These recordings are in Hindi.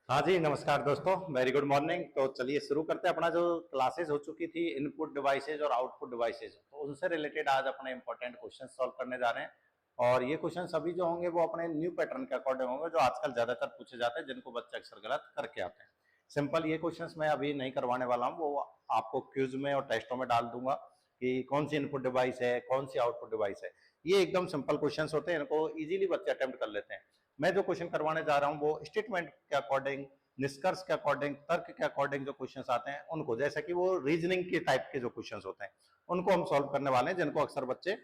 हाँ जी, नमस्कार दोस्तों, वेरी गुड मॉर्निंग। तो चलिए शुरू करते हैं। अपना जो क्लासेस हो चुकी थी इनपुट डिवाइसेज और आउटपुट डिवाइसेज, तो उनसे रिलेटेड आज अपने इंपॉर्टेंट क्वेश्चन सॉल्व करने जा रहे हैं। और ये क्वेश्चन सभी जो होंगे वो अपने न्यू पैटर्न के अकॉर्डिंग होंगे, जो आजकल ज्यादातर पूछे जाते हैं, जिनको बच्चे अक्सर गलत करके आते हैं। सिंपल ये क्वेश्चन मैं अभी नहीं करवाने वाला हूँ, वो आपको क्यूज में और टेस्टों में डाल दूंगा कि कौन सी इनपुट डिवाइस है, कौन सी आउटपुट डिवाइस है। ये एकदम सिंपल क्वेश्चन होते हैं, इनको इजीली बच्चे अटेम्प्ट कर लेते हैं। मैं जो क्वेश्चन करवाने जा रहा हूँ वो स्टेटमेंट के अकॉर्डिंग, निष्कर्ष के अकॉर्डिंग, तर्क के अकॉर्डिंग जो क्वेश्चंस आते हैं उनको, जैसे कि वो रीजनिंग के टाइप के जो क्वेश्चंस होते हैं उनको हम सॉल्व करने वाले हैं, जिनको अक्सर बच्चे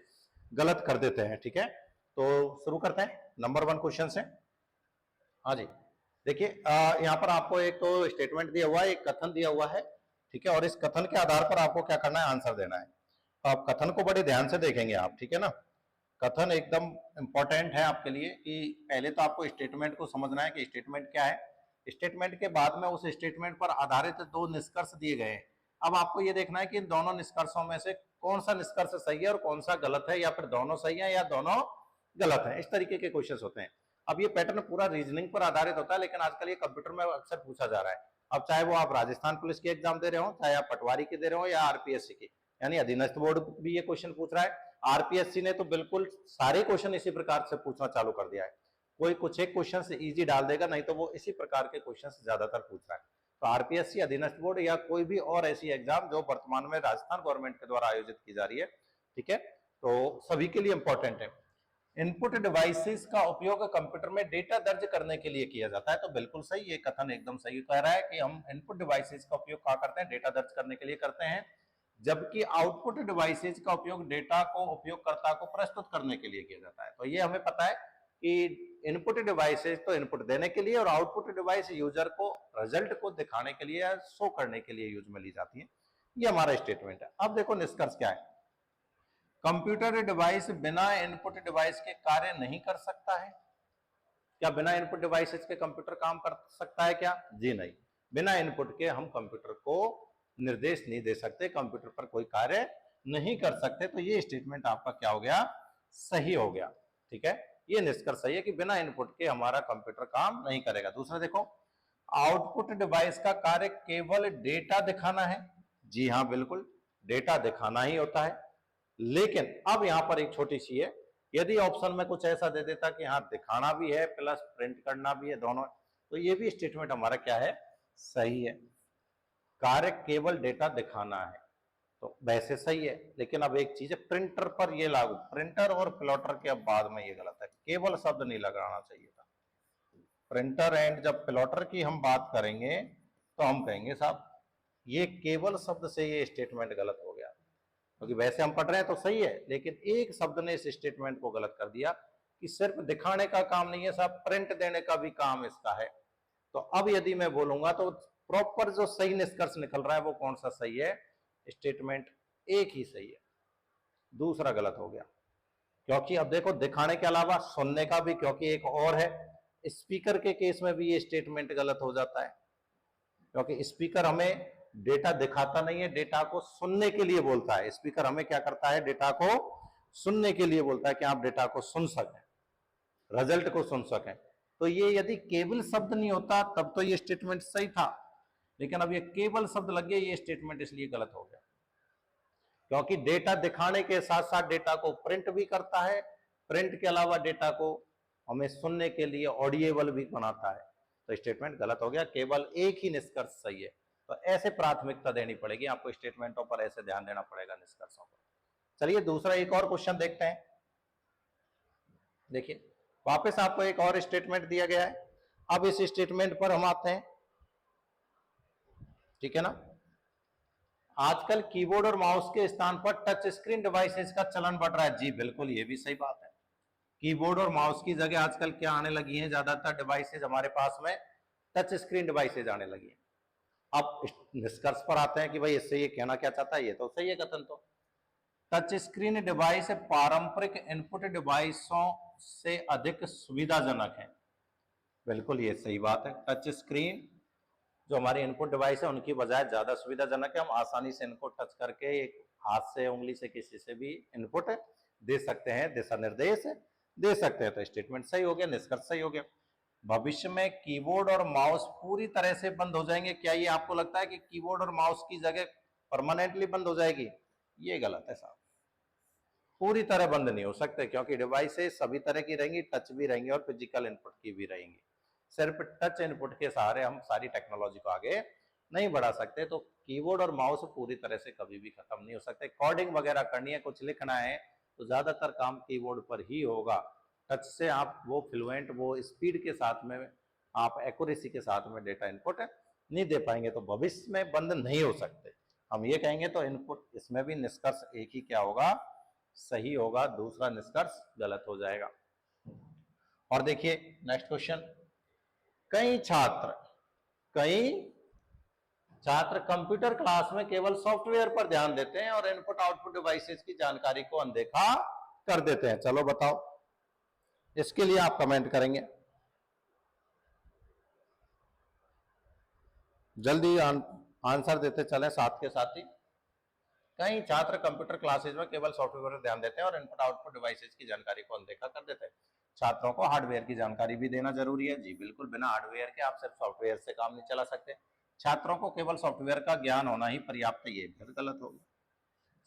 गलत कर देते हैं। ठीक है, तो शुरू करते हैं। नंबर 1 क्वेश्चन है। हाँ जी, देखिए यहाँ पर आपको एक तो स्टेटमेंट दिया हुआ है, एक कथन दिया हुआ है। ठीक है, और इस कथन के आधार पर आपको क्या करना है, आंसर देना है। तो आप कथन को बड़े ध्यान से देखेंगे आप, ठीक है ना। कथन एकदम इंपॉर्टेंट है आपके लिए कि पहले तो आपको स्टेटमेंट को समझना है कि स्टेटमेंट क्या है। स्टेटमेंट के बाद में उस स्टेटमेंट पर आधारित दो निष्कर्ष दिए गए हैं। अब आपको यह देखना है कि इन दोनों निष्कर्षों में से कौन सा निष्कर्ष सही है और कौन सा गलत है, या फिर दोनों सही है या दोनों गलत है। इस तरीके के क्वेश्चन होते हैं। अब ये पैटर्न पूरा रीजनिंग पर आधारित होता है, लेकिन आजकल ये कंप्यूटर में अक्सर पूछा जा रहा है। अब चाहे वो आप राजस्थान पुलिस की एग्जाम दे रहे हो, चाहे आप पटवारी की दे रहे हो, या आरपीएससी की, यानी अधीनस्थ बोर्ड भी ये क्वेश्चन पूछ रहा है। आरपीएससी ने तो बिल्कुल सारे क्वेश्चन इसी प्रकार से पूछना चालू कर दिया है। कोई कुछ एक क्वेश्चन से इजी डाल देगा, नहीं तो वो इसी प्रकार के क्वेश्चन ज्यादातर पूछ रहा है। तो आरपीएससी, अधीनस्थ बोर्ड, या कोई भी और ऐसी एग्जाम जो वर्तमान में राजस्थान गवर्नमेंट के द्वारा आयोजित की जा रही है, ठीक है, तो सभी के लिए इंपॉर्टेंट है। इनपुट डिवाइसेस का उपयोग कंप्यूटर में डेटा दर्ज करने के लिए किया जाता है। तो बिल्कुल सही, ये कथन एकदम सही कह रहा है कि हम इनपुट डिवाइसेस का उपयोग क्या करते हैं, डेटा दर्ज करने के लिए करते हैं। जबकि आउटपुट डिवाइसेज का उपयोग डेटा को उपयोगकर्ता को प्रस्तुत करने के लिए किया जाता है। तो ये हमें पता है कि इनपुट डिवाइसेज तो इनपुट देने के लिए, और आउटपुट डिवाइस यूजर को रिजल्ट को दिखाने के लिए या शो करने के लिए यूज में ली जाती है। ये हमारा स्टेटमेंट है। अब देखो निष्कर्ष क्या है। कंप्यूटर डिवाइस बिना इनपुट डिवाइस के कार्य नहीं कर सकता है। क्या बिना इनपुट डिवाइसेस के कंप्यूटर काम कर सकता है क्या? जी नहीं, बिना इनपुट के हम कंप्यूटर को निर्देश नहीं दे सकते, कंप्यूटर पर कोई कार्य नहीं कर सकते। तो ये स्टेटमेंट आपका क्या हो गया, सही हो गया। ठीक है, ये निष्कर्ष सही है कि बिना इनपुट के हमारा कंप्यूटर काम नहीं करेगा। दूसरा देखो, आउटपुट डिवाइस का कार्य केवल डेटा दिखाना है। जी हाँ, बिल्कुल, डेटा दिखाना ही होता है। लेकिन अब यहां पर एक छोटी सी है, यदि ऑप्शन में कुछ ऐसा दे देता कि हाँ दिखाना भी है प्लस प्रिंट करना भी है दोनों, तो ये भी स्टेटमेंट हमारा क्या है, सही है। कार्य केवल डेटा दिखाना है, तो वैसे सही है। लेकिन अब एक चीज है, प्रिंटर पर ये लागू, प्रिंटर और प्लॉटर के अब बाद में ये गलत है, केवल शब्द नहीं लगाना चाहिए था। प्रिंटर एंड जब प्लॉटर की हम बात करेंगे तो हम कहेंगे साहब ये केवल शब्द से ये स्टेटमेंट गलत हो गया, क्योंकि वैसे हम पढ़ रहे हैं तो सही है, लेकिन एक शब्द ने इस स्टेटमेंट को गलत कर दिया कि सिर्फ दिखाने का काम नहीं है साहब, प्रिंट देने का भी काम इसका है। तो अब यदि मैं बोलूंगा तो प्रॉपर जो सही निष्कर्ष निकल रहा है वो कौन सा सही है, स्टेटमेंट एक ही सही है, दूसरा गलत हो गया। क्योंकि अब देखो, दिखाने के अलावा सुनने का भी, क्योंकि एक और है, स्पीकर के केस में भी ये स्टेटमेंट गलत हो जाता है, क्योंकि स्पीकर हमें डेटा दिखाता नहीं है, डेटा को सुनने के लिए बोलता है। स्पीकर हमें क्या करता है, डेटा को सुनने के लिए बोलता है कि आप डेटा को सुन सकें, रिजल्ट को सुन सकें। तो ये यदि केवल शब्द नहीं होता तब तो ये स्टेटमेंट सही था, लेकिन अब ये केवल शब्द लग गया, ये स्टेटमेंट इसलिए गलत हो गया, क्योंकि डेटा दिखाने के साथ साथ डेटा को प्रिंट भी करता है, प्रिंट के अलावा डेटा को हमें सुनने के लिए ऑडिएबल भी बनाता है। तो स्टेटमेंट गलत हो गया, केवल एक ही निष्कर्ष सही है। तो ऐसे प्राथमिकता देनी पड़ेगी आपको, स्टेटमेंटों पर ऐसे ध्यान देना पड़ेगा, निष्कर्षों पर। चलिए दूसरा एक और क्वेश्चन देखते हैं। देखिए, वापस आपको एक और स्टेटमेंट दिया गया है। अब इस स्टेटमेंट पर हम आते हैं, ठीक है ना। आजकल कीबोर्ड और माउस के स्थान पर टच स्क्रीन डिवाइसेस का चलन बढ़ रहा है। जी बिल्कुल, ये भी सही बात है। कीबोर्ड और माउस की जगह आजकल क्या आने लगी है, ज्यादातर डिवाइसेज हमारे पास में टच स्क्रीन डिवाइसेज आने लगी है। अब निष्कर्ष पर आते हैं कि भाई इससे ये कहना क्या चाहता है, ये तो सही है कथन। तो टच स्क्रीन डिवाइस पारंपरिक इनपुट डिवाइसों से अधिक सुविधाजनक है। बिल्कुल ये सही बात है। टच स्क्रीन जो हमारी इनपुट डिवाइस है उनकी बजाय ज्यादा सुविधाजनक है। हम आसानी से इनको टच करके एक हाथ से, उंगली से, किसी से भी इनपुट दे सकते हैं, दिशा निर्देश दे सकते हैं। तो स्टेटमेंट सही हो गया, निष्कर्ष सही हो गया। भविष्य में कीबोर्ड और माउस पूरी तरह से बंद हो जाएंगे, क्या ये आपको लगता है कि कीबोर्ड और माउस की जगह परमानेंटली बंद हो जाएगी? ये गलत है साहब, पूरी तरह बंद नहीं हो सकते, क्योंकि डिवाइसेस सभी तरह की रहेंगी, टच भी रहेंगी और फिजिकल इनपुट की भी रहेंगी। सिर्फ टच इनपुट के सहारे हम सारी टेक्नोलॉजी को आगे नहीं बढ़ा सकते। तो कीबोर्ड और माउस पूरी तरह से कभी भी खत्म नहीं हो सकते। कोडिंग वगैरह करनी है, कुछ लिखना है, तो ज्यादातर काम कीबोर्ड पर ही होगा। टच से आप वो फ्लुएंट, वो स्पीड के साथ में, आप एक्यूरेसी के साथ में डेटा इनपुट नहीं दे पाएंगे, तो भविष्य में बंद नहीं हो सकते। हम ये कहेंगे तो इनपुट, इसमें भी निष्कर्ष एक ही क्या होगा, सही होगा, दूसरा निष्कर्ष गलत हो जाएगा। और देखिए नेक्स्ट क्वेश्चन, कई छात्र कंप्यूटर क्लास में केवल सॉफ्टवेयर पर ध्यान देते हैं और इनपुट आउटपुट डिवाइसेस की जानकारी को अनदेखा कर देते हैं। चलो बताओ, इसके लिए आप कमेंट करेंगे, जल्दी आंसर देते चलें साथ के साथ ही। कई छात्र कंप्यूटर क्लासेज में केवल सॉफ्टवेयर पर ध्यान देते हैं और इनपुट आउटपुट डिवाइसेस की जानकारी को अनदेखा कर देते हैं। छात्रों को हार्डवेयर की जानकारी भी देना जरूरी है। जी बिल्कुल, बिना हार्डवेयर के आप सिर्फ सॉफ्टवेयर से काम नहीं चला सकते। छात्रों को केवल सॉफ्टवेयर का ज्ञान होना ही पर्याप्त है, ये फिर गलत होगा।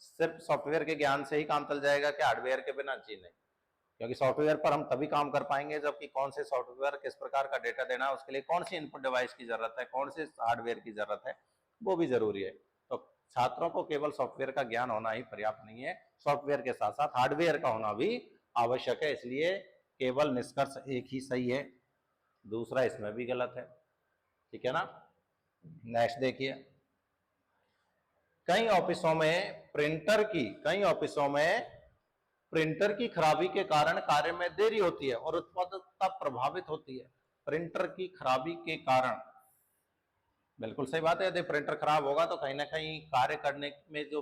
सिर्फ सॉफ्टवेयर के ज्ञान से ही काम चल जाएगा क्या हार्डवेयर के बिना? जी नहीं, क्योंकि सॉफ्टवेयर पर हम तभी काम कर पाएंगे जबकि कौन से सॉफ्टवेयर किस प्रकार का डेटा देना है, उसके लिए कौन सी इनपुट डिवाइस की जरूरत है, कौन से हार्डवेयर की जरूरत है, वो भी जरूरी है। तो छात्रों को केवल सॉफ्टवेयर का ज्ञान होना ही पर्याप्त नहीं है, सॉफ्टवेयर के साथ साथ हार्डवेयर का होना भी आवश्यक है। इसलिए केवल निष्कर्ष एक ही सही है, दूसरा इसमें भी गलत है। ठीक है ना। नेक्स्ट देखिए, कई ऑफिसों में प्रिंटर की खराबी के कारण कार्य में देरी होती है और उत्पादकता प्रभावित होती है। प्रिंटर की खराबी के कारण, बिल्कुल सही बात है। यदि प्रिंटर खराब होगा तो कहीं ना कहीं कार्य करने में जो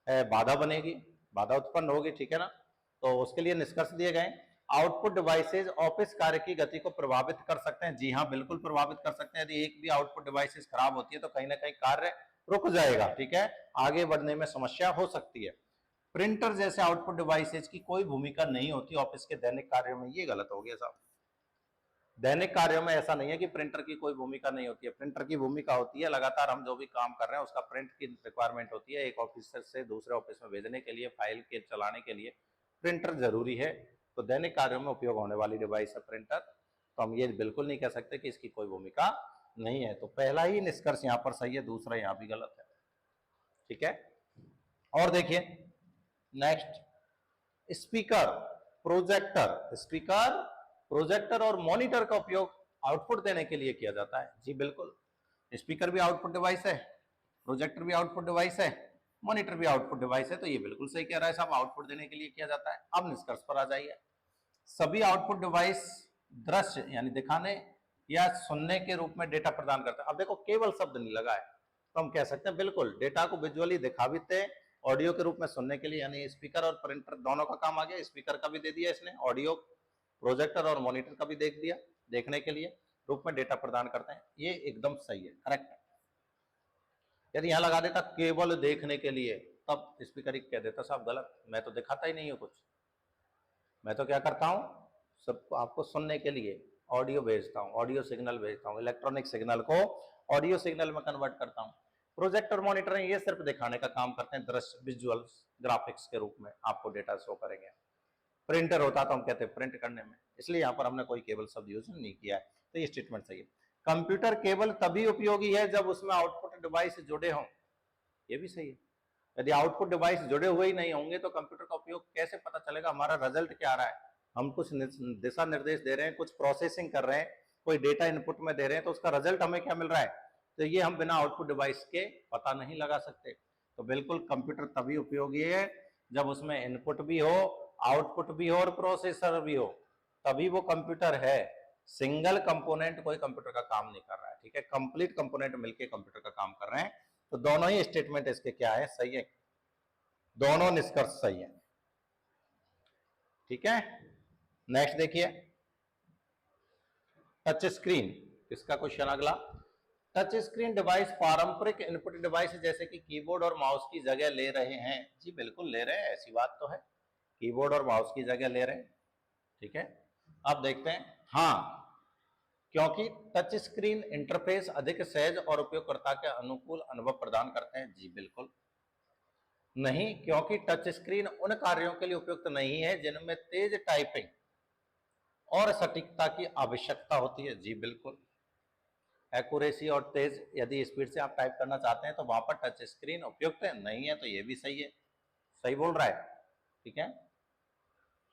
बाधा बनेगी, बाधा उत्पन्न होगी। ठीक है ना। तो उसके लिए निष्कर्ष दिए गए, आउटपुट डिवाइसेज ऑफिस कार्य की गति को प्रभावित कर सकते हैं। जी हाँ, बिल्कुल प्रभावित कर सकते हैं। यदि एक भी आउटपुट डिवाइसेज खराब होती है तो कहीं ना कहीं कार्य रुक जाएगा। ठीक है, आगे बढ़ने में समस्या हो सकती है। प्रिंटर जैसे आउटपुट डिवाइसेज की कोई भूमिका नहीं होती ऑफिस के दैनिक कार्यों में। ये गलत हो गया साहब, दैनिक कार्यों में ऐसा नहीं है कि प्रिंटर की कोई भूमिका नहीं होती है। प्रिंटर की भूमिका होती है, लगातार हम जो भी काम कर रहे हैं उसका प्रिंट की रिक्वायरमेंट होती है। एक ऑफिस से दूसरे ऑफिस में भेजने के लिए, फाइल के चलाने के लिए प्रिंटर जरूरी है। तो दैनिक कार्यों में उपयोग होने वाली डिवाइस है प्रिंटर। तो हम ये बिल्कुल नहीं कह सकते कि इसकी कोई भूमिका नहीं है। तो पहला ही निष्कर्ष यहाँ पर सही है, दूसरा यहाँ भी गलत है। ठीक है। और देखिए नेक्स्ट, प्रोजेक्टर और मॉनिटर का उपयोग आउटपुट देने के लिए किया जाता है। जी बिल्कुल, स्पीकर भी आउटपुट डिवाइस है, प्रोजेक्टर भी आउटपुट डिवाइस है, मॉनिटर भी आउटपुट डिवाइस है। तो ये बिल्कुल सही कह रहा है साहब, आउटपुट देने के लिए किया जाता है। अब निष्कर्ष पर आ जाइए, सभी आउटपुट डिवाइस दृश्य यानी दिखाने या सुनने के रूप में डेटा प्रदान करते हैं। अब देखो केवल शब्द नहीं लगा है, तो हम कह सकते हैं बिल्कुल डेटा को विजुअली दिखा भी थे, ऑडियो के रूप में सुनने के लिए, यानी स्पीकर और प्रिंटर दोनों का काम आ गया। स्पीकर का भी दे दिया इसने, ऑडियो प्रोजेक्टर और मॉनिटर का भी देख दिया, देखने के लिए रूप में डेटा प्रदान करते हैं। ये एकदम सही है, करेक्ट है। यदि यहां लगा देता केवल देखने के लिए, तब स्पीकर ही कह देता साहब गलत, मैं तो दिखाता ही नहीं हूं कुछ, मैं तो क्या करता हूं, सबको आपको सुनने के लिए ऑडियो भेजता हूं, ऑडियो सिग्नल भेजता हूं, इलेक्ट्रॉनिक सिग्नल को ऑडियो सिग्नल में कन्वर्ट करता हूं। प्रोजेक्टर मॉनिटर ये सिर्फ दिखाने का काम करते हैं, दृश्य विजुअल्स ग्राफिक्स के रूप में आपको डेटा शो करेंगे। प्रिंटर होता तो हम कहते हैं प्रिंट करने में, इसलिए यहाँ पर हमने कोई केबल शब्द यूज नहीं किया है। तो ये स्टेटमेंट सही है। कंप्यूटर केवल तभी उपयोगी है जब उसमें आउटपुट डिवाइस जुड़े हों, ये भी सही है। यदि आउटपुट डिवाइस जुड़े हुए ही नहीं होंगे तो कंप्यूटर का उपयोग कैसे पता चलेगा हमारा रिजल्ट क्या आ रहा है। हम कुछ दिशा निर्देश दे रहे हैं, कुछ प्रोसेसिंग कर रहे हैं, कोई डेटा इनपुट में दे रहे हैं, तो उसका रिजल्ट हमें क्या मिल रहा है, तो ये हम बिना आउटपुट डिवाइस के पता नहीं लगा सकते। तो बिल्कुल कंप्यूटर तभी उपयोगी है जब उसमें इनपुट भी हो, आउटपुट भी हो और प्रोसेसर भी हो, तभी वो कंप्यूटर है। सिंगल कंपोनेंट कोई कंप्यूटर का काम नहीं कर रहा है। ठीक है, कंप्लीट कंपोनेंट मिलकर कंप्यूटर का काम कर रहे हैं। तो दोनों ही स्टेटमेंट इसके क्या है, सही है, दोनों निष्कर्ष सही है। ठीक है। नेक्स्ट देखिए, टच स्क्रीन, इसका क्वेश्चन अगला, टच स्क्रीन डिवाइस पारंपरिक इनपुट डिवाइस जैसे कि कीबोर्ड और माउस की जगह ले रहे हैं। जी बिल्कुल ले रहे हैं, ऐसी बात तो है, कीबोर्ड और माउस की जगह ले रहे हैं। ठीक है, अब देखते हैं। हाँ, क्योंकि टच स्क्रीन इंटरफेस अधिक सहज और उपयोगकर्ता के अनुकूल अनुभव प्रदान करते हैं। जी बिल्कुल नहीं, क्योंकि टच स्क्रीन उन कार्यों के लिए उपयुक्त नहीं है जिनमें तेज टाइपिंग और सटीकता की आवश्यकता होती है। जी बिल्कुल, एक्यूरेसी और तेज यदि स्पीड से आप टाइप करना चाहते हैं तो वहां पर टच स्क्रीन उपयुक्त नहीं है, तो ये भी सही है, सही बोल रहा है, ठीक है।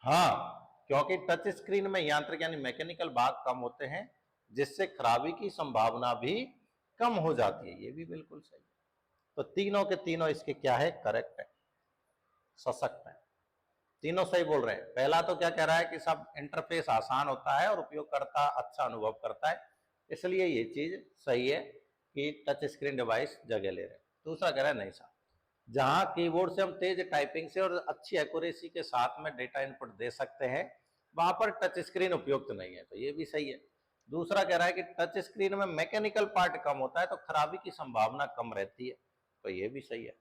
हाँ, क्योंकि टच स्क्रीन में यांत्रिक यानी मैकेनिकल भाग कम होते हैं, जिससे खराबी की संभावना भी कम हो जाती है। ये भी बिल्कुल सही है। तो तीनों के तीनों इसके क्या है, करेक्ट है, सशक्त है, तीनों सही बोल रहे हैं। पहला तो क्या कह रहा है कि सब इंटरफेस आसान होता है और उपयोगकर्ता अच्छा अनुभव करता है, इसलिए ये चीज सही है कि टच स्क्रीन डिवाइस जगह ले रहे हैं। दूसरा कह रहा है नहीं साहब, जहां कीबोर्ड से हम तेज टाइपिंग से और अच्छी एक्यूरेसी के साथ में डेटा इनपुट दे सकते हैं, वहां पर टच स्क्रीन उपयुक्त नहीं है, तो ये भी सही है। दूसरा कह रहा है कि टच स्क्रीन में मैकेनिकल पार्ट कम होता है तो खराबी की संभावना कम रहती है, तो ये भी सही है,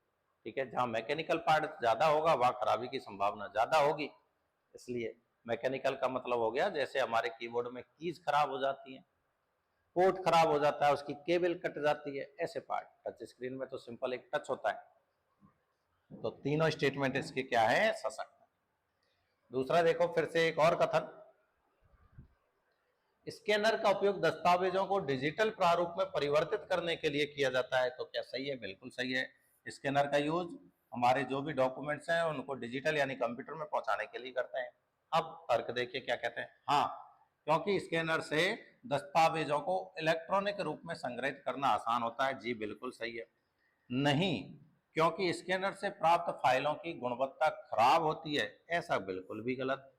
ठीक है। जहां मैकेनिकल पार्ट ज्यादा होगा वहां खराबी की संभावना ज्यादा होगी, इसलिए मैकेनिकल का मतलब हो गया जैसे हमारे कीबोर्ड में कीज खराब हो जाती हैं, पोर्ट खराब हो जाता है, उसकी केबल कट जाती है, ऐसे पार्ट। टच स्क्रीन में तो सिंपल एक टच होता है। तो तीनों स्टेटमेंट इसके क्या है, सशक्त है। दूसरा देखो फिर से एक और कथन, स्कैनर का उपयोग दस्तावेजों को डिजिटल प्रारूप में परिवर्तित करने के लिए किया जाता है, तो क्या सही है, बिल्कुल सही है। स्कैनर का यूज हमारे जो भी डॉक्यूमेंट्स हैं उनको डिजिटल यानी कंप्यूटर में पहुंचाने के लिए करते हैं। अब तर्क देखिए क्या कहते हैं, हाँ, क्योंकि स्कैनर से दस्तावेजों को इलेक्ट्रॉनिक रूप में संग्रहित करना आसान होता है। जी बिल्कुल सही है। नहीं, क्योंकि स्कैनर से प्राप्त फाइलों की गुणवत्ता खराब होती है, ऐसा बिल्कुल भी गलत,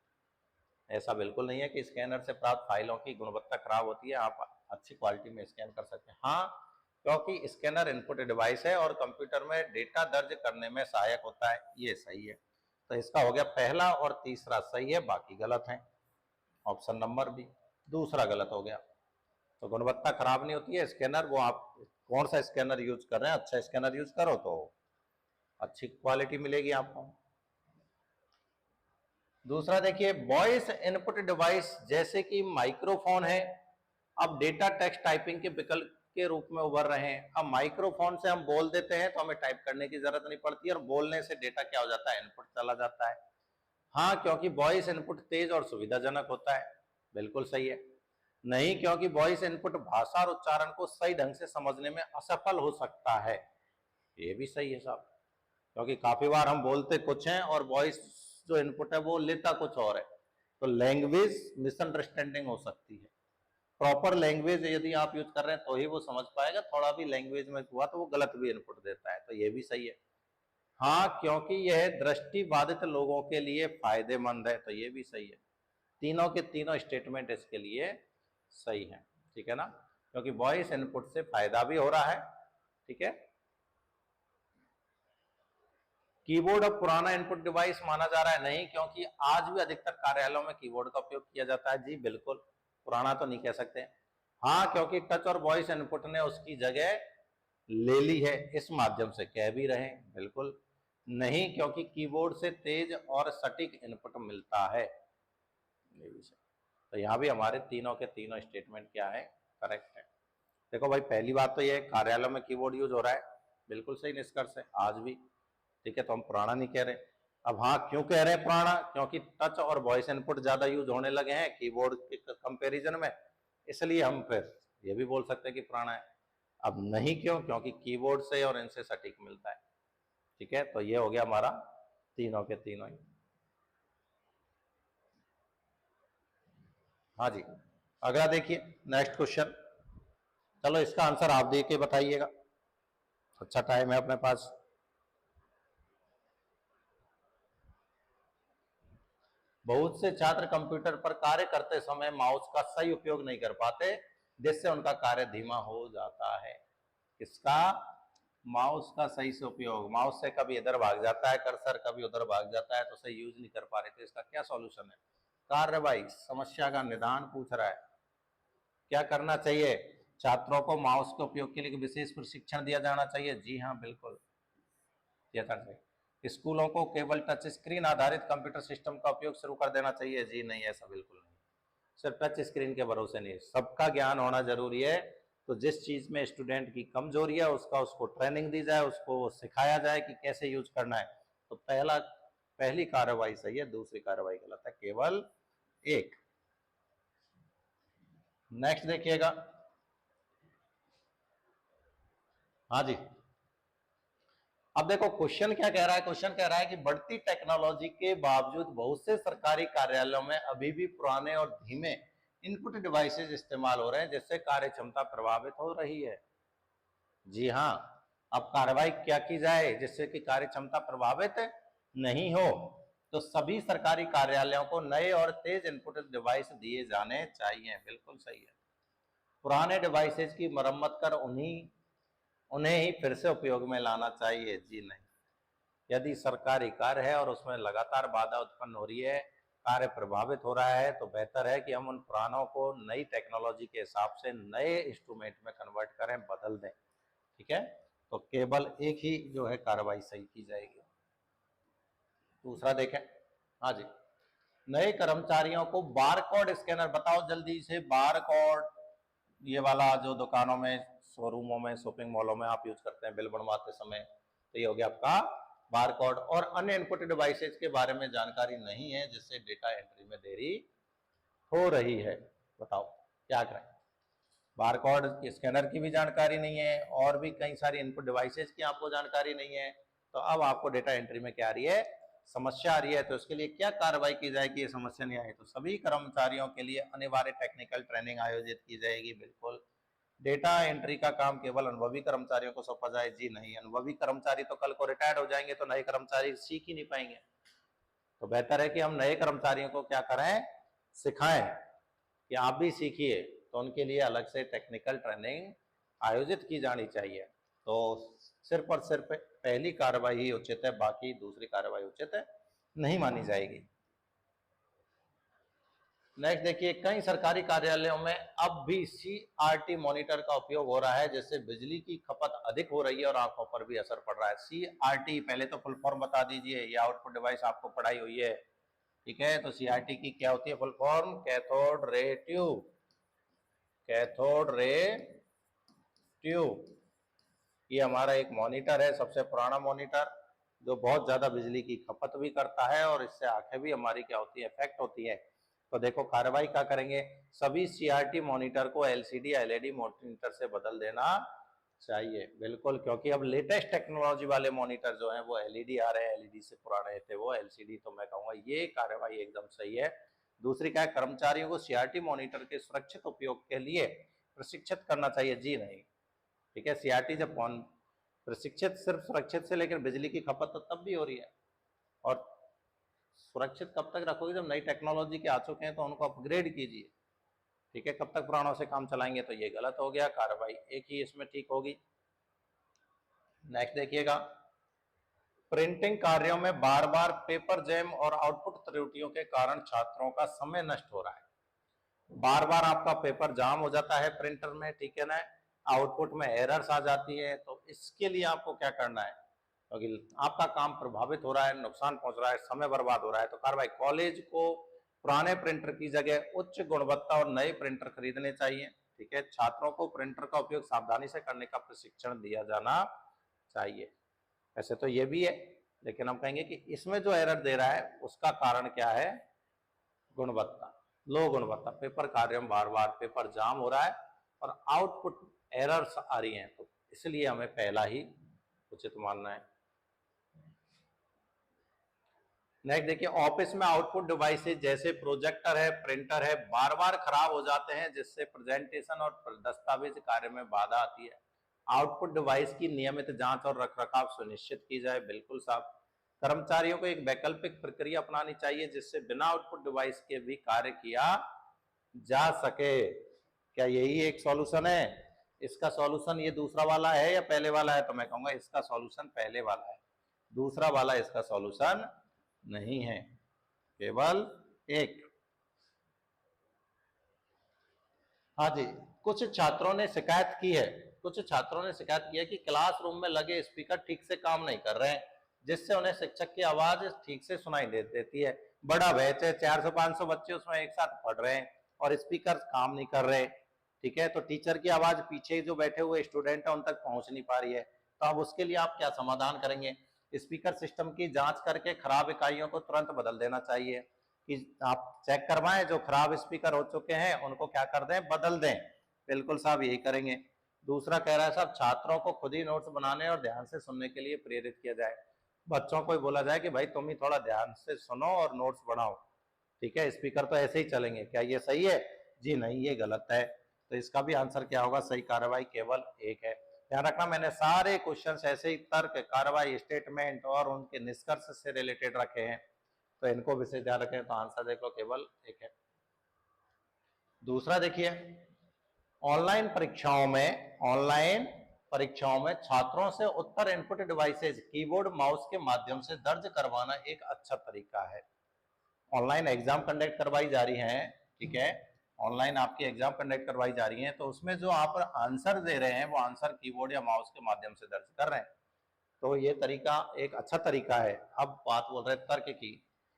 ऐसा बिल्कुल नहीं है कि स्कैनर से प्राप्त फाइलों की गुणवत्ता खराब होती है, आप अच्छी क्वालिटी में स्कैन कर सकते हैं। हाँ, क्योंकि स्कैनर इनपुट डिवाइस है और कंप्यूटर में डेटा दर्ज करने में सहायक होता है, ये सही है। तो इसका हो गया पहला और तीसरा सही है, बाकी गलत है। ऑप्शन नंबर बी दूसरा गलत हो गया। तो गुणवत्ता खराब नहीं होती है स्कैनर, वो आप कौन सा स्कैनर यूज कर रहे हैं, अच्छा स्कैनर यूज करो तो अच्छी क्वालिटी मिलेगी आपको। दूसरा देखिए, वॉइस इनपुट डिवाइस जैसे कि माइक्रोफोन है, अब डेटा टेक्स्ट टाइपिंग के विकल्प के रूप में उभर रहे हैं। अब माइक्रोफोन से हम बोल देते हैं तो हमें टाइप करने की जरूरत नहीं पड़ती और बोलने से डेटा क्या हो जाता है, इनपुट चला जाता है। हाँ, क्योंकि वॉइस इनपुट तेज और सुविधाजनक होता है, बिल्कुल सही है। नहीं, क्योंकि वॉइस इनपुट भाषा और उच्चारण को सही ढंग से समझने में असफल हो सकता है, ये भी सही है साहब, क्योंकि काफी बार हम बोलते कुछ हैं और वॉइस जो इनपुट है वो लेता कुछ और है, तो लैंग्वेज मिसअंडरस्टैंडिंग हो सकती है। प्रॉपर लैंग्वेज यदि आप यूज कर रहे हैं तो ही वो समझ पाएगा, थोड़ा भी लैंग्वेज में हुआ तो वो गलत भी इनपुट देता है, तो ये भी सही है। हाँ, क्योंकि यह दृष्टि बाधित लोगों के लिए फायदेमंद है, तो ये भी सही है। तीनों के तीनों स्टेटमेंट इसके लिए सही है, ठीक है ना, क्योंकि वॉइस इनपुट से फायदा भी हो रहा है, ठीक है। कीबोर्ड अब पुराना इनपुट डिवाइस माना जा रहा है, नहीं, क्योंकि आज भी अधिकतर कार्यालयों में कीबोर्ड का उपयोग किया जाता है। जी बिल्कुल, पुराना तो नहीं कह सकते। हाँ, क्योंकि टच और वॉइस इनपुट ने उसकी जगह ले ली है, इस माध्यम से कह भी रहे हैं, बिल्कुल नहीं, क्योंकि कीबोर्ड से तेज और सटीक इनपुट मिलता है, ये भी सही। तो यहाँ भी हमारे तीनों के तीनों स्टेटमेंट क्या है, करेक्ट है। देखो भाई, पहली बात तो ये कार्यालय में कीबोर्ड यूज हो रहा है, बिल्कुल सही निष्कर्ष है आज भी, ठीक है, तो हम पुराना नहीं कह रहे। अब हाँ, क्यों कह रहे हैं पुराना, क्योंकि टच और वॉइस इनपुट ज्यादा यूज होने लगे हैं कीबोर्ड के कंपैरिजन में, इसलिए हम फिर ये भी बोल सकते हैं कि पुराना है। अब नहीं क्यों, क्योंकि कीबोर्ड से और इनसे सटीक मिलता है, ठीक है। तो ये हो गया हमारा तीनों के तीनों ही। हाँ जी, अगला देखिए, नेक्स्ट क्वेश्चन। चलो इसका आंसर आप दे के बताइएगा, अच्छा टाइम है अपने पास। बहुत से छात्र कंप्यूटर पर कार्य करते समय माउस का सही उपयोग नहीं कर पाते, जिससे उनका कार्य धीमा हो जाता है। किसका, माउस का सही से उपयोग, माउस से कभी इधर भाग जाता है कर्सर, कभी उधर भाग जाता है, तो सही यूज नहीं कर पा रहे, तो इसका क्या सॉल्यूशन है। कार्यवाही समस्या का निदान पूछ रहा है, क्या करना चाहिए, छात्रों को माउस के उपयोग के लिए विशेष प्रशिक्षण दिया जाना चाहिए। जी हाँ, बिल्कुल दिया जाना चाहिए। स्कूलों को केवल टच स्क्रीन आधारित कंप्यूटर सिस्टम का उपयोग शुरू कर देना चाहिए। जी नहीं, ऐसा बिल्कुल नहीं, सिर्फ टच स्क्रीन के भरोसे नहीं, सबका ज्ञान होना जरूरी है। तो जिस चीज में स्टूडेंट की कमजोरी है उसको ट्रेनिंग दी जाए, उसको सिखाया जाए कि कैसे यूज करना है। तो पहली कार्रवाई सही है, दूसरी कार्रवाई गलत है, केवल एक। नेक्स्ट देखिएगा। हाँ जी, अब देखो क्वेश्चन क्या कह रहा है। क्वेश्चन कह रहा है कि बढ़ती टेक्नोलॉजी के बावजूद बहुत से सरकारी कार्यालयों में अभी भी पुराने और धीमे इनपुट डिवाइसेज इस्तेमाल हो रहे हैं, जिससे कार्य क्षमता प्रभावित हो रही है। जी हाँ, अब कार्रवाई क्या की जाए जिससे कि कार्य क्षमता प्रभावित नहीं हो। तो सभी सरकारी कार्यालयों को नए और तेज इनपुट डिवाइस दिए जाने चाहिए। बिल्कुल सही है। पुराने डिवाइसेज की मरम्मत कर उन्हें ही फिर से उपयोग में लाना चाहिए। जी नहीं, यदि सरकारी कार्य है और उसमें लगातार बाधा उत्पन्न हो रही है, कार्य प्रभावित हो रहा है, तो बेहतर है कि हम उन पुरानों को नई टेक्नोलॉजी के हिसाब से नए इंस्ट्रूमेंट में कन्वर्ट करें, बदल दें। ठीक है, तो केवल एक ही जो है कार्रवाई सही की जाएगी। दूसरा देखें। हाँ जी, नए कर्मचारियों को बारकोड स्कैनर, बताओ जल्दी से, बारकोड ये वाला जो दुकानों में, शोरूमों में, शॉपिंग मॉलों में आप यूज करते हैं बिल बनवाते समय, तो ये हो गया आपका बारकोड। और अन्य इनपुट डिवाइसेज के बारे में जानकारी नहीं है, जिससे डेटा एंट्री में देरी हो रही है। बताओ क्या करें। बारकोड स्कैनर की भी जानकारी नहीं है और भी कई सारी इनपुट डिवाइसेज की आपको जानकारी नहीं है, तो अब आपको डेटा एंट्री में क्या आ रही है, समस्या आ रही है। तो इसके लिए क्या कार्रवाई की जाएगी ये समस्या नहीं आए। तो सभी कर्मचारियों के लिए अनिवार्य टेक्निकल ट्रेनिंग आयोजित की जाएगी। बिल्कुल। डेटा एंट्री का काम केवल अनुभवी कर्मचारियों को सौंपा जाए। जी नहीं, अनुभवी कर्मचारी तो कल को रिटायर्ड हो जाएंगे, तो नए कर्मचारी सीख ही नहीं पाएंगे। तो बेहतर है कि हम नए कर्मचारियों को क्या करें, सिखाएं कि आप भी सीखिए। तो उनके लिए अलग से टेक्निकल ट्रेनिंग आयोजित की जानी चाहिए। तो सिर्फ और सिर्फ पहली कार्रवाई ही उचित है, बाकी दूसरी कार्रवाई उचित नहीं मानी जाएगी। नेक्स्ट देखिए, कई सरकारी कार्यालयों में अब भी CRT मॉनिटर का उपयोग हो रहा है, जिससे बिजली की खपत अधिक हो रही है और आंखों पर भी असर पड़ रहा है। CRT पहले तो फुल फॉर्म बता दीजिए, ये आउटपुट डिवाइस आपको पढ़ाई हुई है। ठीक है, तो CRT की क्या होती है full form, cathode ray tube. Cathode ray tube ये हमारा एक मॉनिटर है, सबसे पुराना मॉनिटर, जो बहुत ज्यादा बिजली की खपत भी करता है और इससे आंखें भी हमारी क्या होती है, इफेक्ट होती है। तो देखो कार्रवाई क्या करेंगे, सभी CRT मॉनिटर को LCD या LED मॉनिटर से बदल देना चाहिए। बिल्कुल, क्योंकि अब लेटेस्ट टेक्नोलॉजी वाले मॉनिटर जो हैं वो LED आ रहे हैं, LED से पुराने थे वो LCD। तो मैं कहूंगा ये कार्रवाई एकदम सही है। दूसरी क्या है, कर्मचारियों को CRT मॉनिटर के सुरक्षित उपयोग के लिए प्रशिक्षित करना चाहिए। जी नहीं, ठीक है, CRT जब प्रशिक्षित सिर्फ सुरक्षित से लेकर बिजली की खपत तो तब भी हो रही है, और सुरक्षित कब तक रखोगे, जब नई टेक्नोलॉजी के आ चुके हैं तो उनको अपग्रेड कीजिए। ठीक है, कब तक पुरानों से काम चलाएंगे, तो ये गलत हो गया। कार्रवाई एक ही इसमें ठीक होगी। नेक्स्ट देखिएगा, प्रिंटिंग कार्यों में बार बार पेपर जैम और आउटपुट त्रुटियों के कारण छात्रों का समय नष्ट हो रहा है। बार बार आपका पेपर जाम हो जाता है प्रिंटर में, ठीक है ना, आउटपुट में एरर्स आ जाती है। तो इसके लिए आपको क्या करना है, क्योंकि आपका काम प्रभावित हो रहा है, नुकसान पहुंच रहा है, समय बर्बाद हो रहा है। तो कार्रवाई, कॉलेज को पुराने प्रिंटर की जगह उच्च गुणवत्ता और नए प्रिंटर खरीदने चाहिए। ठीक है, छात्रों को प्रिंटर का उपयोग सावधानी से करने का प्रशिक्षण दिया जाना चाहिए। ऐसे तो ये भी है, लेकिन हम कहेंगे कि इसमें जो एरर दे रहा है उसका कारण क्या है, गुणवत्ता, लो गुणवत्ता। पेपर कार्य में बार बार पेपर जाम हो रहा है और आउटपुट एरर्स आ रही हैं, तो इसलिए हमें पहला ही उचित मानना है। नेक्स्ट देखिए, ऑफिस में आउटपुट डिवाइसेज जैसे प्रोजेक्टर है, प्रिंटर है, बार बार खराब हो जाते हैं, जिससे प्रेजेंटेशन और दस्तावेज कार्य में बाधा आती है। आउटपुट डिवाइस की नियमित जांच और रखरखाव सुनिश्चित की जाए। बिल्कुल साहब। कर्मचारियों को एक वैकल्पिक प्रक्रिया अपनानी चाहिए, जिससे बिना आउटपुट डिवाइस के भी कार्य किया जा सके। क्या यही एक सॉल्यूशन है? इसका सॉल्यूशन ये दूसरा वाला है या पहले वाला है? तो मैं कहूंगा इसका सॉल्यूशन पहले वाला है, दूसरा वाला इसका सॉल्यूशन नहीं है, केवल एक। हाँ जी, कुछ छात्रों ने शिकायत की है, कि क्लासरूम में लगे स्पीकर ठीक से काम नहीं कर रहे हैं, जिससे उन्हें शिक्षक की आवाज ठीक से सुनाई दे देती है। बड़ा बैच है, 400-500 बच्चे उसमें एक साथ पढ़ रहे हैं और स्पीकर काम नहीं कर रहे, ठीक है, तो टीचर की आवाज पीछे जो बैठे हुए स्टूडेंट है उन तक पहुंच नहीं पा रही है, तो अब उसके लिए आप क्या समाधान करेंगे? स्पीकर सिस्टम की जांच करके खराब इकाइयों को तुरंत बदल देना चाहिए, कि आप चेक करवाएं, जो खराब स्पीकर हो चुके हैं उनको क्या कर दें, बदल दें। बिल्कुल साहब यही करेंगे। दूसरा कह रहा है साहब छात्रों को खुद ही नोट्स बनाने और ध्यान से सुनने के लिए प्रेरित किया जाए। बच्चों को ही बोला जाए कि भाई तुम ही थोड़ा ध्यान से सुनो और नोट्स बनाओ, ठीक है, स्पीकर तो ऐसे ही चलेंगे। क्या ये सही है? जी नहीं, ये गलत है। तो इसका भी आंसर क्या होगा? सही कार्रवाई केवल एक है। ध्यान रखना, मैंने सारे क्वेश्चंस ऐसे ही तर्क, कार्रवाई, स्टेटमेंट और उनके निष्कर्ष से रिलेटेड रखे हैं, तो इनको विशेष ध्यान रखें, तो आंसर देख लो केवल एक है। दूसरा देखिए, ऑनलाइन परीक्षाओं में छात्रों से उत्तर इनपुट डिवाइसेज कीबोर्ड माउस के माध्यम से दर्ज करवाना एक अच्छा तरीका है। ऑनलाइन एग्जाम कंडक्ट करवाई जा रही है, ठीक है, ऑनलाइन आपकी एग्जाम कंडक्ट करवाई जा रही है, तो उसमें जो आप आंसर दे रहे हैं वो आंसर कीबोर्ड या माउस के माध्यम से दर्ज कर रहे हैं, तो ये तरीका एक अच्छा तरीका है। अब बात बोल रहे तर्क की,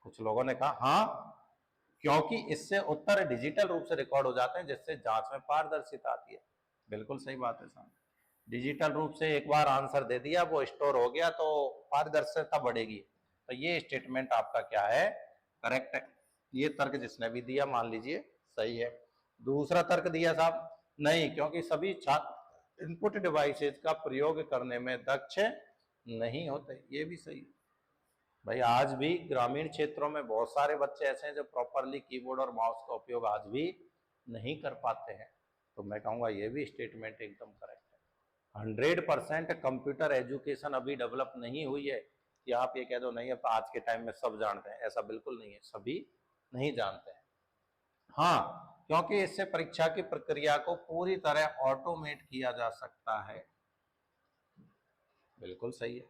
कुछ लोगों ने कहा हाँ, क्योंकि इससे उत्तर डिजिटल रूप से रिकॉर्ड हो जाते हैं, जिससे जांच में पारदर्शिता आती है। बिल्कुल सही बात है साहब, डिजिटल रूप से एक बार आंसर दे दिया, वो स्टोर हो गया, तो पारदर्शिता बढ़ेगी। तो ये स्टेटमेंट आपका क्या है? करेक्ट है। ये तर्क जिसने भी दिया मान लीजिए सही है। दूसरा तर्क दिया साहब, नहीं, क्योंकि सभी छात्र इनपुट डिवाइसेज का प्रयोग करने में दक्ष नहीं होते। ये भी सही है भाई, आज भी ग्रामीण क्षेत्रों में बहुत सारे बच्चे ऐसे हैं जो प्रॉपरली कीबोर्ड और माउस का उपयोग आज भी नहीं कर पाते हैं, तो मैं कहूँगा ये भी स्टेटमेंट एकदम करेक्ट है। 100% कंप्यूटर एजुकेशन अभी डेवलप नहीं हुई है कि आप ये कह दो नहीं अब आज के टाइम में सब जानते हैं, ऐसा बिल्कुल नहीं है, सभी नहीं जानते हैं। हाँ, क्योंकि इससे परीक्षा की प्रक्रिया को पूरी तरह ऑटोमेट किया जा सकता है। बिल्कुल सही है,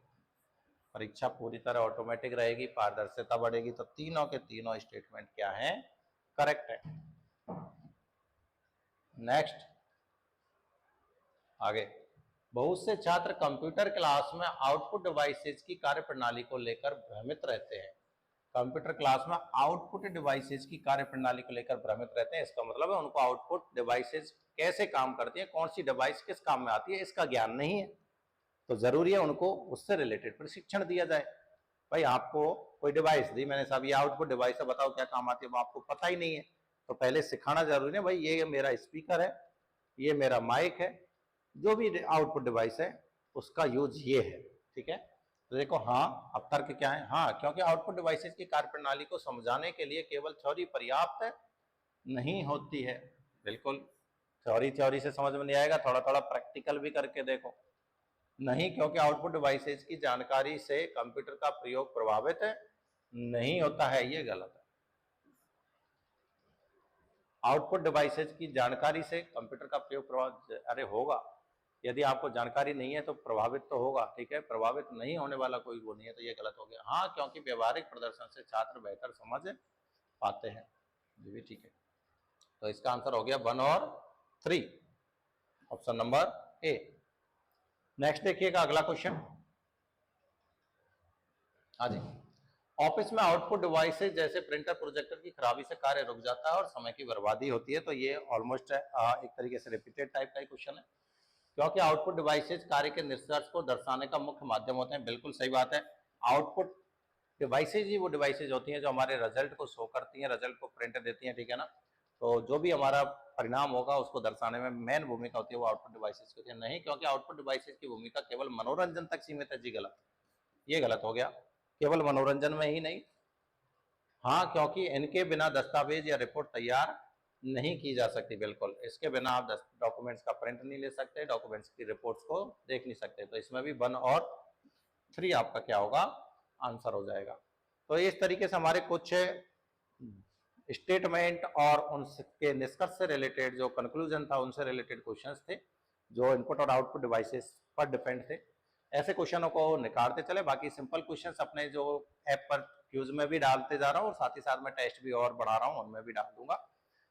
परीक्षा पूरी तरह ऑटोमेटिक रहेगी, पारदर्शिता बढ़ेगी, तो तीनों के तीनों स्टेटमेंट क्या हैं? करेक्ट है। नेक्स्ट, आगे, बहुत से छात्र कंप्यूटर क्लास में आउटपुट डिवाइसेज की कार्यप्रणाली को लेकर भ्रमित रहते हैं। कंप्यूटर क्लास में आउटपुट डिवाइसेज की कार्यप्रणाली को लेकर भ्रमित रहते हैं, इसका मतलब है उनको आउटपुट डिवाइसेज कैसे काम करती है, कौन सी डिवाइस किस काम में आती है, इसका ज्ञान नहीं है, तो जरूरी है उनको उससे रिलेटेड प्रशिक्षण दिया जाए। भाई आपको कोई डिवाइस दी मैंने, साहब ये आउटपुट डिवाइस है, बताओ क्या काम आती है, वो आपको पता ही नहीं है, तो पहले सिखाना जरूरी है। भाई ये मेरा स्पीकर है, ये मेरा माइक है, जो भी आउटपुट डिवाइस है उसका यूज ये है, ठीक है। तो देखो, हाँ, अब तर्क क्या है? हाँ, क्योंकि आउटपुट डिवाइसेस की कार्यप्रणाली को समझाने के लिए केवल थ्योरी पर्याप्त नहीं होती है। बिल्कुल, थ्योरी से समझ में नहीं आएगा, थोड़ा थोड़ा प्रैक्टिकल भी करके देखो। नहीं, क्योंकि आउटपुट डिवाइसेज की जानकारी से कंप्यूटर का प्रयोग प्रभावित नहीं होता है, ये गलत है। आउटपुट डिवाइसेज की जानकारी से कंप्यूटर का प्रयोग प्रभावित, अरे होगा, यदि आपको जानकारी नहीं है तो प्रभावित तो होगा, ठीक है, प्रभावित नहीं होने वाला कोई वो नहीं है, तो ये गलत हो गया। हाँ, क्योंकि व्यवहारिक प्रदर्शन से छात्र बेहतर समझ पाते हैं, ये भी ठीक है। तो इसका आंसर हो गया 1 और 3, ऑप्शन नंबर ए। नेक्स्ट देखिएगा अगला क्वेश्चन। हाँ जी, ऑफिस में आउटपुट डिवाइसेज जैसे प्रिंटर, प्रोजेक्टर की खराबी से कार्य रुक जाता है और समय की बर्बादी होती है, तो ये ऑलमोस्ट एक तरीके से रिपीटेड टाइप का ही क्वेश्चन है, क्योंकि आउटपुट डिवाइसेज कार्य के निष्कर्ष को दर्शाने का मुख्य माध्यम होते हैं। बिल्कुल सही बात है, आउटपुट डिवाइसेज ही वो डिवाइसेज होती हैं जो हमारे रिजल्ट को शो करती हैं, रिजल्ट को प्रिंट देती हैं, ठीक है ना। तो जो भी हमारा परिणाम होगा उसको दर्शाने में मेन भूमिका होती है वो आउटपुट डिवाइसेज की होती है। नहीं, क्योंकि आउटपुट डिवाइसेज की भूमिका केवल मनोरंजन तक सीमित है, जी गलत, ये गलत हो गया, केवल मनोरंजन में ही नहीं। हाँ, क्योंकि इनके बिना दस्तावेज या रिपोर्ट तैयार नहीं की जा सकती, बिल्कुल, इसके बिना आप डॉक्यूमेंट्स का प्रिंट नहीं ले सकते, डॉक्यूमेंट्स की रिपोर्ट्स को देख नहीं सकते, तो इसमें भी 1 और 3 आपका क्या होगा? आंसर हो जाएगा। तो इस तरीके से हमारे कुछ स्टेटमेंट और उनके निष्कर्ष से रिलेटेड जो कंक्लूजन था उनसे रिलेटेड क्वेश्चंस थे, जो इनपुट और आउटपुट डिवाइसेस पर डिपेंड थे। ऐसे क्वेश्चनों को निकालते चले, बाकी सिंपल क्वेश्चंस अपने जो ऐप पर क्यूज में भी डालते जा रहा हूँ और साथ ही साथ में टेस्ट भी और बढ़ा रहा हूँ, उनमें भी डाल दूंगा,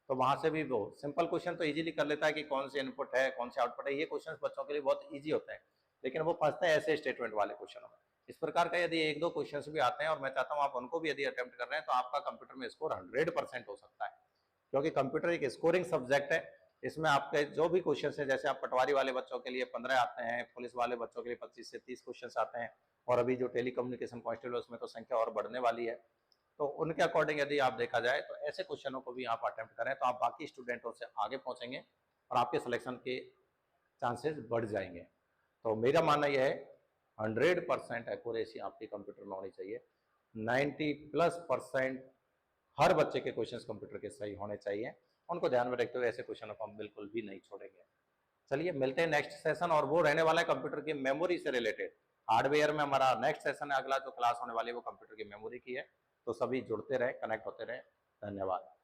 तो वहां से भी वो सिंपल क्वेश्चन तो इजीली कर लेता है कि कौन सी इनपुट है कौन सी आउटपुट है, ये क्वेश्चन बच्चों के लिए बहुत ईजी होते हैं, लेकिन वो फंसते हैं ऐसे स्टेटमेंट वाले क्वेश्चनों में। इस प्रकार का यदि 1-2 क्वेश्चन भी आते हैं और मैं चाहता हूँ आप उनको भी यदि अटेम्प्ट कर रहे हैं तो आपका कंप्यूटर में स्कोर 100% हो सकता है, क्योंकि कंप्यूटर एक स्कोरिंग सब्जेक्ट है। इसमें आपके जो भी क्वेश्चन है, जैसे आप पटवारी वाले बच्चों के लिए 15 आते हैं, पुलिस वाले बच्चों के लिए 25 से 30 क्वेश्चन आते हैं, और अभी जो टेली कम्युनिकेशन कांस्टेबल उसमें तो संख्या और बढ़ने वाली है। तो उनके अकॉर्डिंग यदि आप देखा जाए तो ऐसे क्वेश्चनों को भी आप अटेम्प्ट करें तो आप बाकी स्टूडेंटों से आगे पहुंचेंगे और आपके सिलेक्शन के चांसेस बढ़ जाएंगे। तो मेरा मानना यह है 100% एक्यूरेसी आपकी कंप्यूटर में होनी चाहिए। 90+% हर बच्चे के क्वेश्चंस कंप्यूटर के सही होने चाहिए। उनको ध्यान में रखते हुए ऐसे क्वेश्चनों को हम बिल्कुल भी नहीं छोड़ेंगे। चलिए मिलते हैं नेक्स्ट सेशन, और वो रहने वाला है कंप्यूटर की मेमोरी से रिलेटेड। हार्डवेयर में हमारा नेक्स्ट सेशन है, अगला जो क्लास होने वाली है वो कंप्यूटर की मेमोरी की है। तो सभी जुड़ते रहे, कनेक्ट होते रहे। धन्यवाद।